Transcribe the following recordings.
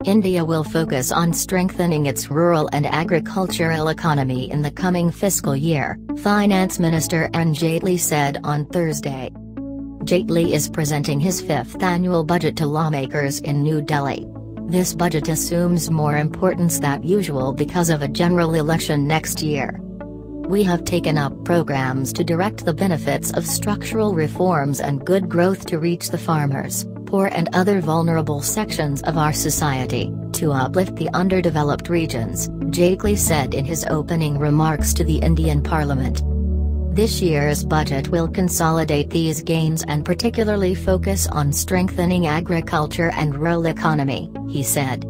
India will focus on strengthening its rural and agricultural economy in the coming fiscal year, Finance Minister Arun Jaitley said on Thursday. Jaitley is presenting his fifth annual budget to lawmakers in New Delhi. This budget assumes more importance than usual because of a general election next year. We have taken up programs to direct the benefits of structural reforms and good growth to reach the farmers, poor and other vulnerable sections of our society, to uplift the underdeveloped regions, Jaitley said in his opening remarks to the Indian Parliament. This year's budget will consolidate these gains and particularly focus on strengthening agriculture and rural economy, he said.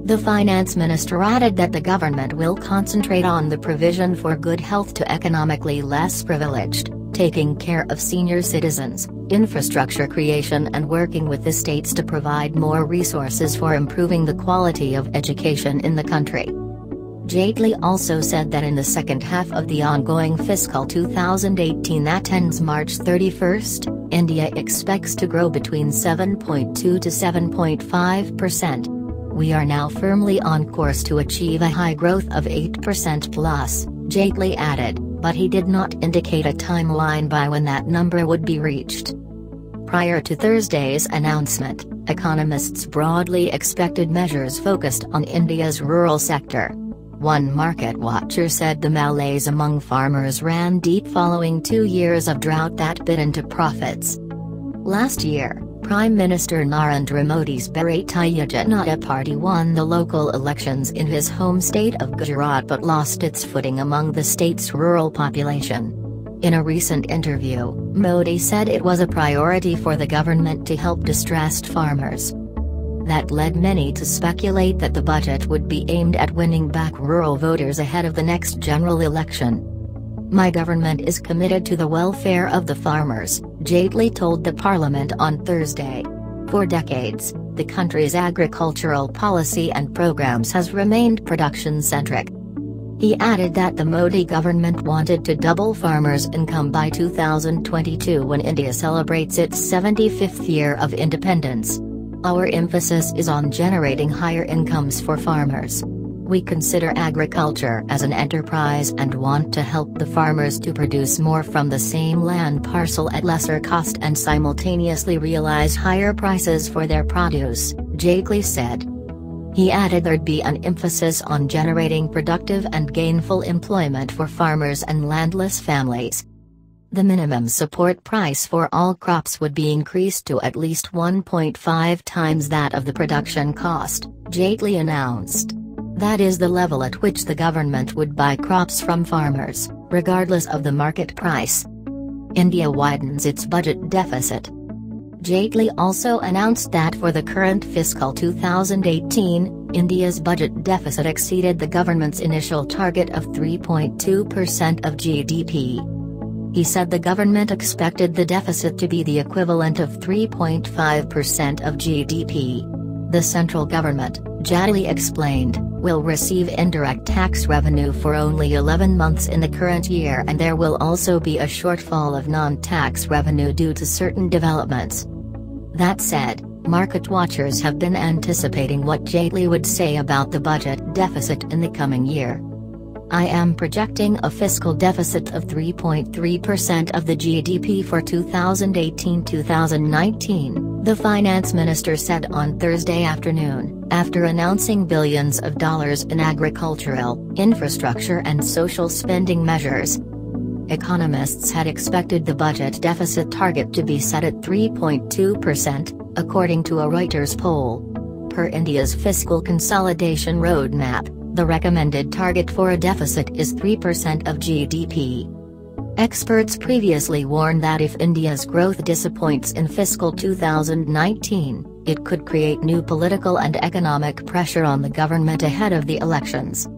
The finance minister added that the government will concentrate on the provision for good health to economically less privileged, taking care of senior citizens, infrastructure creation and working with the states to provide more resources for improving the quality of education in the country. Jaitley also said that in the second half of the ongoing fiscal 2018 that ends March 31, India expects to grow between 7.2 to 7.5%. We are now firmly on course to achieve a high growth of 8% plus, Jaitley added, but he did not indicate a timeline by when that number would be reached. Prior to Thursday's announcement, economists broadly expected measures focused on India's rural sector. One market watcher said the malaise among farmers ran deep following 2 years of drought that bit into profits. Last year, Prime Minister Narendra Modi's Bharatiya Janata Party won the local elections in his home state of Gujarat but lost its footing among the state's rural population. In a recent interview, Modi said it was a priority for the government to help distressed farmers. That led many to speculate that the budget would be aimed at winning back rural voters ahead of the next general election. My government is committed to the welfare of the farmers, Jaitley told the parliament on Thursday. For decades, the country's agricultural policy and programs has remained production-centric. He added that the Modi government wanted to double farmers' income by 2022 when India celebrates its 75th year of independence. Our emphasis is on generating higher incomes for farmers. We consider agriculture as an enterprise and want to help the farmers to produce more from the same land parcel at lesser cost and simultaneously realize higher prices for their produce, Jaitley said. He added there'd be an emphasis on generating productive and gainful employment for farmers and landless families. The minimum support price for all crops would be increased to at least 1.5 times that of the production cost, Jaitley announced. That is the level at which the government would buy crops from farmers, regardless of the market price. India widens its budget deficit. Jaitley also announced that for the current fiscal 2018, India's budget deficit exceeded the government's initial target of 3.2% of GDP. He said the government expected the deficit to be the equivalent of 3.5% of GDP. The central government, Jaitley explained, will receive indirect tax revenue for only 11 months in the current year and there will also be a shortfall of non-tax revenue due to certain developments. That said, market watchers have been anticipating what Jaitley would say about the budget deficit in the coming year. I am projecting a fiscal deficit of 3.3% of the GDP for 2018-2019, the finance minister said on Thursday afternoon, after announcing billions of dollars in agricultural, infrastructure and social spending measures. Economists had expected the budget deficit target to be set at 3.2%, according to a Reuters poll. Per India's fiscal consolidation roadmap, the recommended target for a deficit is 3% of GDP. Experts previously warned that if India's growth disappoints in fiscal 2019, it could create new political and economic pressure on the government ahead of the elections.